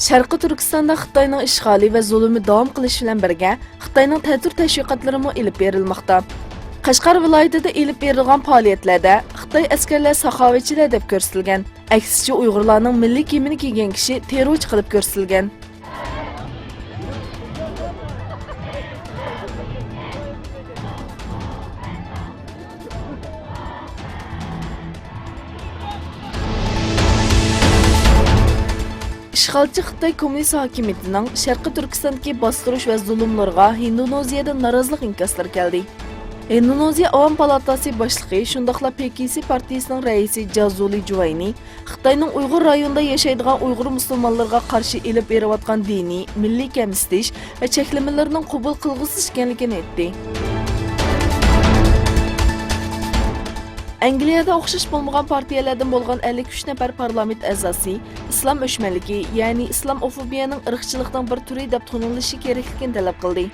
Sharqi Turkistonda Xitoyning ishg'oli va zulmi davom qilishi bilan birga, Xitoyning ta'tir tashviqotlari mo ilib berilmoqda. Qashqar viloyatida ilib berilgan faoliyatlarda Xitoy askarlar saxovatchilar deb ko'rsatilgan. Aksicha Uyg'urlarning milliy kiyimini kiygan kishi terrorchi qilib ko'rsatilgan. İşğalçı Xitoy Kommunist hokimiyatining Sharqi Turkistondagi bostirish va zulmlarga Indoneziyada norozilik inkoslari keldi. Indoneziya Avam palatasi boshlig'i shundaqla PKC partiyasining raisi Jazuli Juwayni Xitoyning Uyg'ur rayonida yashaydigan Uyg'ur musulmonlarga qarshi elib berayotgan diniy, milliy kamsitish va cheklamalarning qabul qilg'isiz ekanligini aytdi. Angliyada o'xshash bo'lmagan partiyalardan bo'lgan 53 nafar parlament a'zosi islom o'chmanligi, ya'ni islamofobiyaning irqchilikning bir turi deb tanilishi kerakligini talab qildi.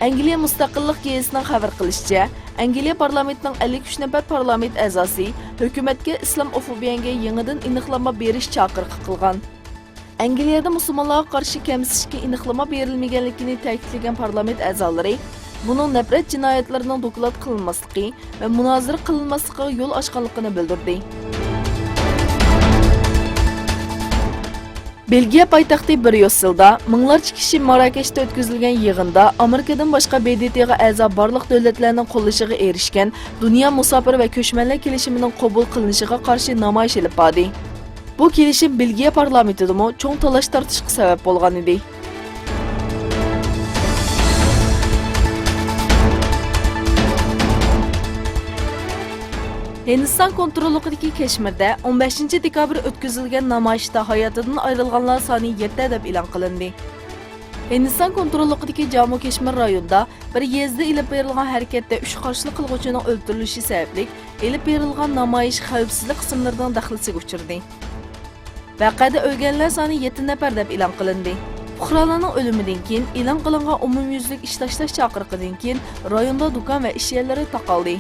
Angliya Mustaqillik gazetining xabar qilishicha, Angliya parlamentining 53 nafar parlament a'zosi hukumatga islamofobiyaga yangidan aniqlama berish chaqiriq qilgan. Angliyada musulmonlarga qarshi kamsitishga aniqlama berilmaganligini ta'kidlagan parlament a'zolari bunun nafrat jinoyatlarining doklad qilinmasligi va munozara qilinmasligiga yo'l ochganligini bildirdi. Belgiya poytaxti Brüsselda minglarcha kishi Marokashda o'tkazilgan yig'inda Amerikadan boshqa BDTga a'zo barliq davlatlarning qo'llashiga erishgan Dunyo musofir va ko'chmanlar kelishimining qabul qilinishiga qarshi namoyish olib bordi. Bu kelishim Belgiya parlamentida cho'ng talash tortishga sabab bo'lgan edi. Hindiston kontrolligidagi Kashmirda 15 dekabr o'tkazilgan namoyishda hayotidan ayrilganlar soni 7 deb e'lon qilindi. Hindiston kontrolligidagi Jammu Kashmir rayonida bir yezda ilib berilgan harakatda 3 qarshilik qilguvchining o'ldirilishi sababli ilib berilgan namoyish xavfsizlik qismlarining daxlisiga uchirdi. Vaqada o'lganlar soni 7 nafar deb e'lon qilindi. Fuqarolarning o'limidan keyin e'lon qilingan umumyuzlik ish tashlash chaqiriqidan keyin rayonda do'kon va ish yerlari taqaldi.